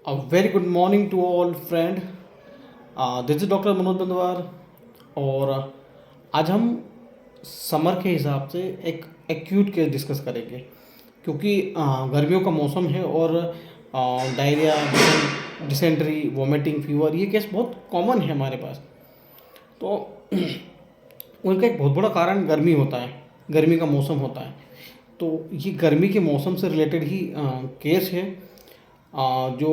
A very good morning to all friend. This is doctor Manoj Bandwar और आज हम summer के हिसाब से एक एक्यूट केस डिस्कस करेंगे क्योंकि गर्मियों का मौसम है और डायरिया, डिसेंट्री, वॉमिटिंग, फीवर ये केस बहुत कॉमन है हमारे पास। तो उनका एक बहुत बड़ा कारण गर्मी होता है, गर्मी का मौसम होता है। तो ये गर्मी के मौसम से रिलेटेड ही केस है जो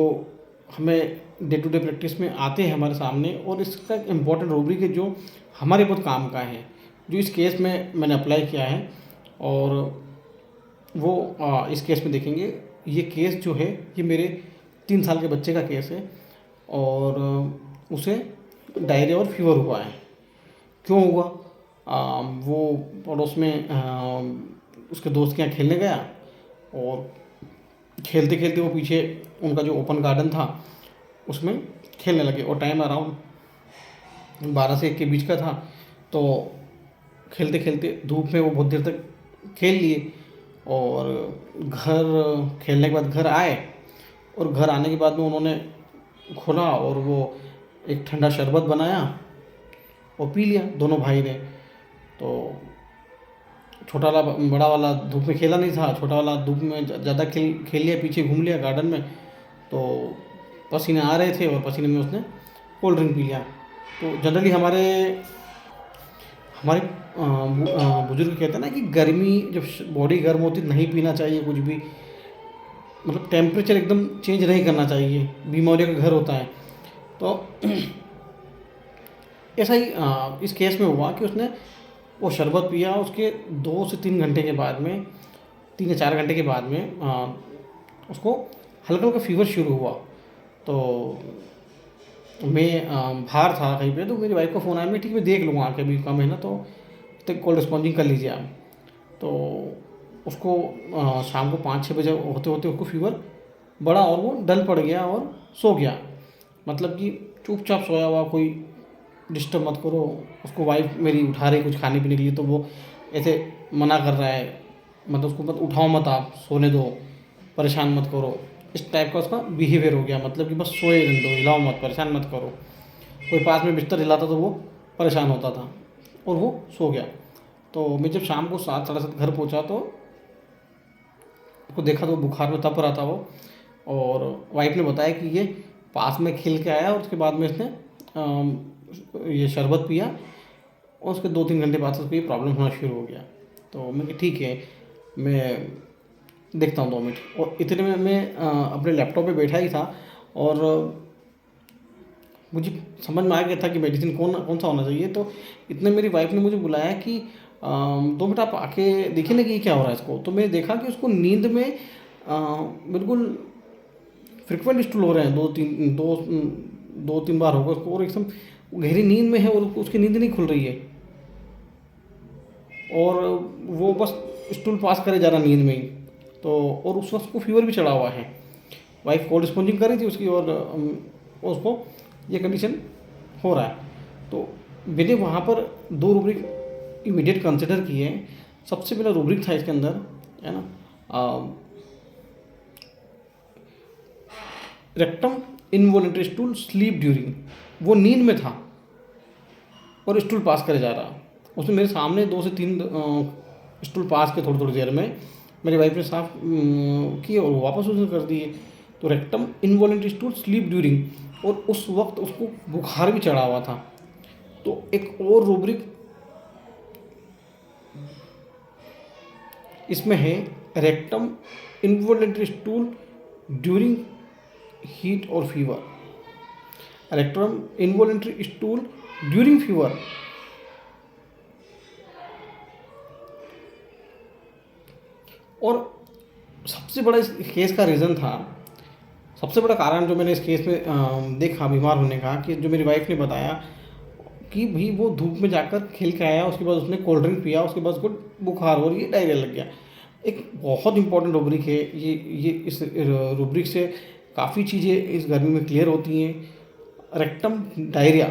हमें डे टू डे प्रैक्टिस में आते हैं हमारे सामने, और इसका इम्पोर्टेंट रूब्रिक है जो हमारे बहुत काम का है, जो इस केस में मैंने अप्लाई किया है। और वो इस केस में देखेंगे। ये केस जो है ये मेरे 3 साल के बच्चे का केस है और उसे डायरिया और फीवर हुआ है। क्यों हुआ? वो पड़ोस में उसके दोस्त के यहाँ खेलने गया और खेलते खेलते वो पीछे उनका जो ओपन गार्डन था उसमें खेलने लगे और टाइम अराउंड 12 से 1 के बीच का था। तो खेलते खेलते धूप में वो बहुत देर तक खेल लिए और घर खेलने के बाद घर आए और घर आने के बाद में उन्होंने खोला और वो एक ठंडा शरबत बनाया और पी लिया दोनों भाई ने। तो छोटा वाला बड़ा वाला धूप में खेला नहीं था, छोटा वाला धूप में ज़्यादा खेल लिया, पीछे घूम लिया गार्डन में। तो पसीने आ रहे थे और पसीने में उसने कोल्ड ड्रिंक पी लिया। तो जनरली हमारे हमारे बुजुर्ग कहते हैं ना कि गर्मी जब बॉडी गर्म होती नहीं पीना चाहिए कुछ भी, मतलब टेम्परेचर एकदम चेंज नहीं करना चाहिए, बीमारियों का घर होता है। तो ऐसा ही इस केस में हुआ कि उसने वो शरबत पिया, उसके 2 से 3 घंटे के बाद में, 3 या 4 घंटे के बाद में उसको हल्का हल्का फीवर शुरू हुआ। तो मैं बाहर था कहीं पे, तो मेरी वाइफ को फ़ोन आया, मैं ठीक मैं देख लूँगा आके, अभी कम है ना, तो तक कोल्ड रिस्पॉन्डिंग कर लीजिए आप। तो उसको शाम को 5-6 बजे होते होते उसको फीवर बढ़ा और वो डल पड़ गया और सो गया। मतलब कि चुपचाप सोया हुआ, कोई डिस्टर्ब मत करो। उसको वाइफ मेरी उठा रही कुछ खाने पीने के लिए, तो वो ऐसे मना कर रहा है, मतलब उसको मत उठाओ, मत आप सोने दो, परेशान मत करो, इस टाइप का उसका बिहेवियर हो गया। मतलब कि बस सोए रहने दो, हिलाओ मत, परेशान मत करो। कोई पास में बिस्तर हिलाता तो वो परेशान होता था और वो सो गया। तो मैं जब शाम को 7 साढ़े 7 घर पहुँचा तो उसको देखा तो बुखार में तप रहा था वो, और वाइफ ने बताया कि ये पास में खेल के आया और उसके बाद में इसने ये शरबत पिया और उसके 2-3 घंटे बाद से उसको ये प्रॉब्लम होना शुरू हो गया। तो मैं कि ठीक है, मैं देखता हूँ 2 मिनट। और इतने में मैं अपने लैपटॉप पे बैठा ही था और मुझे समझ में आ गया था कि मेडिसिन कौन सा होना चाहिए। तो इतने मेरी वाइफ ने मुझे बुलाया कि 2 मिनट आप आके देखिए ना कि क्या हो रहा है इसको। तो मैंने देखा कि उसको नींद में बिल्कुल फ्रिक्वेंट स्टूल हो रहे हैं, 2-3 बार होगा उसको, और एकदम गहरी नींद में है और उसकी नींद नहीं खुल रही है और वो बस स्टूल पास करे जा रहा नींद में ही। तो और उस वक्त को फीवर भी चढ़ा हुआ है, वाइफ कोल्ड स्पॉन्जिंग कर रही थी उसकी, और उसको ये कंडीशन हो रहा है। तो मैंने वहाँ पर 2 रूब्रिक इमीडिएट कंसिडर किए। सबसे पहला रूब्रिक था इसके अंदर, है ना, rectum involuntary stool sleep during. वो नींद में था और स्टूल पास करे जा रहा। उसमें मेरे सामने 2 से 3 स्टूल पास के थोड़ी थोड़ी देर में मेरी वाइफ ने साफ किए और वापस उसने कर दिए। तो rectum involuntary stool sleep during, और उस वक्त उसको बुखार भी चढ़ा हुआ था। तो एक और रूब्रिक इसमें है, rectum involuntary stool during heat और fever, rectum involuntary stool during fever. और सबसे बड़ा इस केस का रीज़न था, सबसे बड़ा कारण जो मैंने इस केस में देखा बीमार होने का, कि जो मेरी वाइफ ने बताया कि भाई वो धूप में जाकर खेल के आया, उसके बाद उसने कोल्ड ड्रिंक पिया, उसके बाद उसको बुखार और ये डायरिया लग गया। एक बहुत इंपॉर्टेंट रूब्रिक है ये इस रूब्रिक से काफ़ी चीज़ें इस गर्मी में क्लियर होती हैं। Rectum diarrhoea,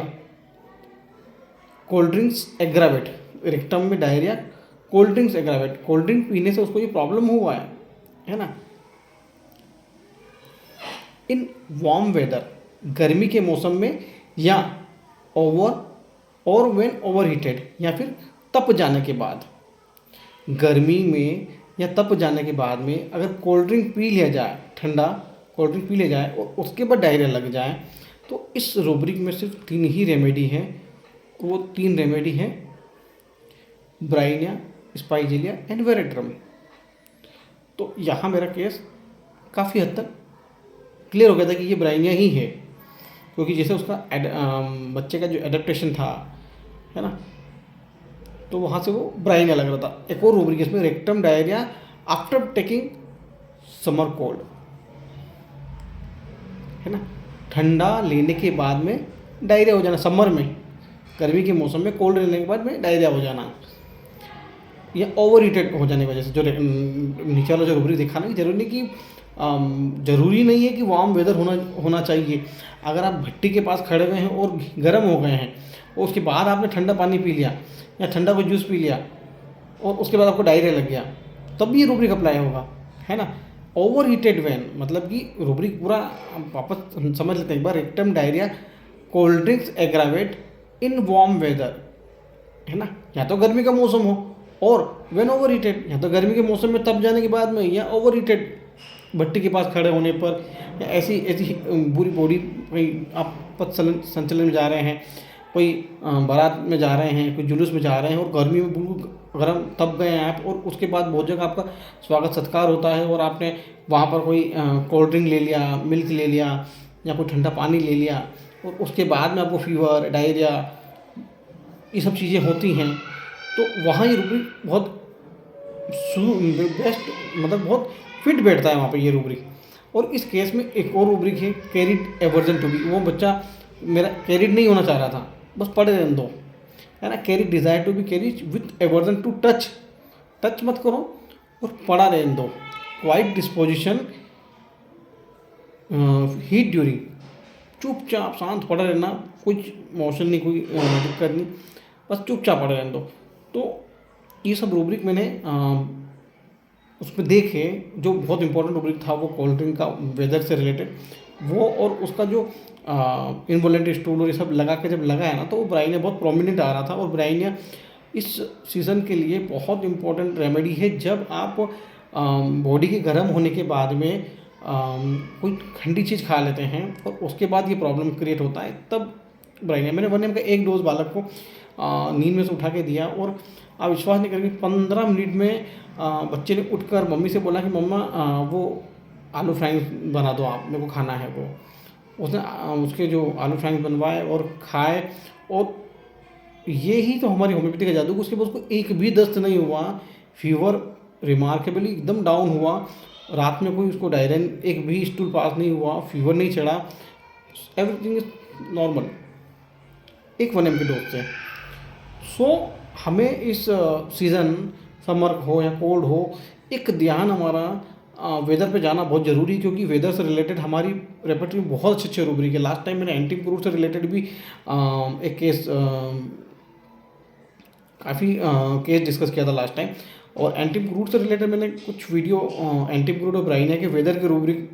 cold drinks aggravate, rectum में diarrhoea, cold drinks aggravate, cold drink पीने से उसको ये प्रॉब्लम हुआ है ना। इन वार्म वेदर, गर्मी के मौसम में, या ओवर और व्हेन ओवर हीटेड, या फिर तप जाने के बाद। गर्मी में या तप जाने के बाद में अगर कोल्ड ड्रिंक पी लिया जाए, ठंडा कोल्ड ड्रिंक पी लिया जाए और उसके बाद डायरिया लग जाए, तो इस रूब्रिक में सिर्फ 3 ही रेमेडी हैं। वो 3 रेमेडी हैं, ब्राइनिया, स्पाइजिलिया एंड वेरेट्रम। तो यहाँ मेरा केस काफ़ी हद तक क्लियर हो गया था कि ये ब्राइनिया ही है, क्योंकि जैसे उसका बच्चे का जो एडेप्टेशन था, है ना, तो वहाँ से वो ब्राइनिया लग रहा था। एक और रूब्रिक इसमें, rectum diarrhoea after taking summer cold, है ना, ठंडा लेने के बाद में डायरिया हो जाना, समर में, गर्मी के मौसम में कोल्ड लेने के बाद में डायरिया हो जाना, या ओवर हीटेड हो जाने की वजह से। जो नीचे वाला जो रूब्रिक देखा ना, ज़रूरी नहीं है कि वार्म वेदर होना चाहिए। अगर आप भट्टी के पास खड़े हुए हैं और गर्म हो गए हैं और उसके बाद आपने ठंडा पानी पी लिया या ठंडा कोई जूस पी लिया और उसके बाद आपको डायरिया लग गया, तब भी ये रूब्रिक अप्लाई होगा, है ना। ओवर हीटेड वैन, मतलब कि रूब्रिक पूरा वापस समझ लेते हैं एक बार। Rectum diarrhoea, cold drinks aggravate in warm weather, है ना, या तो गर्मी का मौसम हो, और वेन ओवर हीटेड, या तो गर्मी के मौसम में तप जाने के बाद में, या ओवर हीटेड भट्टी के पास खड़े होने पर, या ऐसी बुरी बॉडी, कोई आप पथ संचलन में जा रहे हैं, कोई बारात में जा रहे हैं, कोई जुलूस में जा रहे हैं और गर्मी में बिल्कुल गर्म तप गए हैं आप, और उसके बाद बहुत जगह आपका स्वागत सत्कार होता है और आपने वहाँ पर कोई कोल्ड ड्रिंक ले लिया, मिल्क ले लिया या कोई ठंडा पानी ले लिया, और उसके बाद में आपको फीवर, डायरिया, ये सब चीज़ें होती हैं, तो वहाँ ये रूब्रिक बहुत बेस्ट, मतलब बहुत फिट बैठता है वहाँ पे ये रूब्रिक। और इस केस में एक और रूब्रिक है, कैरिड एवर्जन टू बी। वो बच्चा मेरा कैरिड नहीं होना चाह रहा था, बस पढ़े रहने दो, है ना। Carried desire to be carried with aversion to touch, touch मत करो और पढ़ा रहने दो। क्वाइट डिस्पोजिशन, हीट ड्यूरिंग, चुपचाप शांत पढ़ा रहना, कुछ मोशन नहीं, कोई दिक्कत नहीं, बस चुपचाप पढ़े रहने दो। तो ये सब रूब्रिक मैंने उसमें देखे। जो बहुत इंपॉर्टेंट रूब्रिक था वो कोल्ड ड्रिंक का, वेदर से रिलेटेड वो, और उसका जो इनवॉलेंट्री स्टूल और ये सब लगा के जब लगाया ना, तो वो ब्राइनिया बहुत प्रोमिनेंट आ रहा था। और ब्राइनिया इस सीज़न के लिए बहुत इंपॉर्टेंट रेमेडी है। जब आप बॉडी के गर्म होने के बाद में कोई ठंडी चीज़ खा लेते हैं और उसके बाद ये प्रॉब्लम क्रिएट होता है, तब ब्राइनिया। मैंने 1 ml का 1 डोज बालक को नींद में से उठा के दिया, और आप विश्वास नहीं करेंगे 15 मिनट में बच्चे ने उठकर मम्मी से बोला कि मम्मा वो आलू फ्राइंग बना दो, आप मेरे को खाना है। वो उसने उसके जो आलू फ्राइंग बनवाए और खाए, और ये ही तो हमारी होम्योपैथी का जादू। उसके बाद उसको एक भी दस्त नहीं हुआ, फीवर रिमार्केबली एकदम डाउन हुआ, रात में कोई उसको डायरिया, एक भी स्टूल पास नहीं हुआ, फीवर नहीं चढ़ा, एवरीथिंग इज नॉर्मल, एक 1 ml डोज से। सो हमें इस सीज़न, समर हो या कोल्ड हो, एक ध्यान हमारा वेदर पे जाना बहुत ज़रूरी है, क्योंकि वेदर से रिलेटेड हमारी रेपर्टरी में बहुत अच्छे अच्छे रूब्रिक है। लास्ट टाइम मैंने एंटीम से रिलेटेड भी एक केस, काफ़ी केस डिस्कस किया था लास्ट टाइम, और एंटीम से रिलेटेड मैंने कुछ वीडियो एंटीम और ब्राइनिया के वेदर के रूब्रिक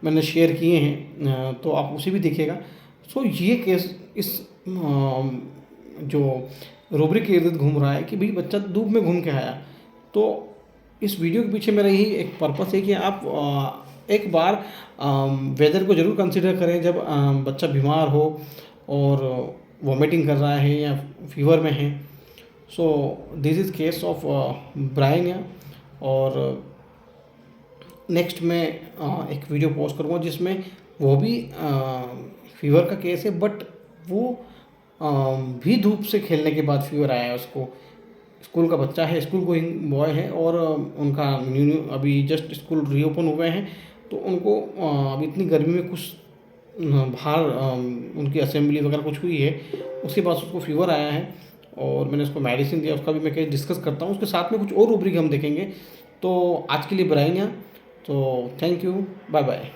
मैंने शेयर किए हैं, तो आप उसे भी देखिएगा। सो ये केस इस जो रूब्रिक के इर्द घूम रहा है कि भाई बच्चा धूप में घूम के आया, तो इस वीडियो के पीछे मेरा यही एक पर्पस है कि आप एक बार वेदर को ज़रूर कंसिडर करें जब बच्चा बीमार हो और वॉमिटिंग कर रहा है या फीवर में है। So this is case of Bryonia. और नेक्स्ट मैं एक वीडियो पोस्ट करूँगा जिसमें वो भी फीवर का केस है, बट वो भी धूप से खेलने के बाद फीवर आया है उसको। स्कूल का बच्चा है, स्कूल गोइंग बॉय है, और उनका न्यू अभी जस्ट स्कूल रीओपन हुए हैं, तो उनको अभी इतनी गर्मी में कुछ बाहर उनकी असेंबली वगैरह कुछ हुई है, उसके बाद उसको फीवर आया है और मैंने उसको मेडिसिन दिया। उसका भी मैं केस डिस्कस करता हूँ, उसके साथ में कुछ और रूब्रिक हम देखेंगे। तो आज के लिए ब्राइनिया, तो थैंक यू, बाय बाय।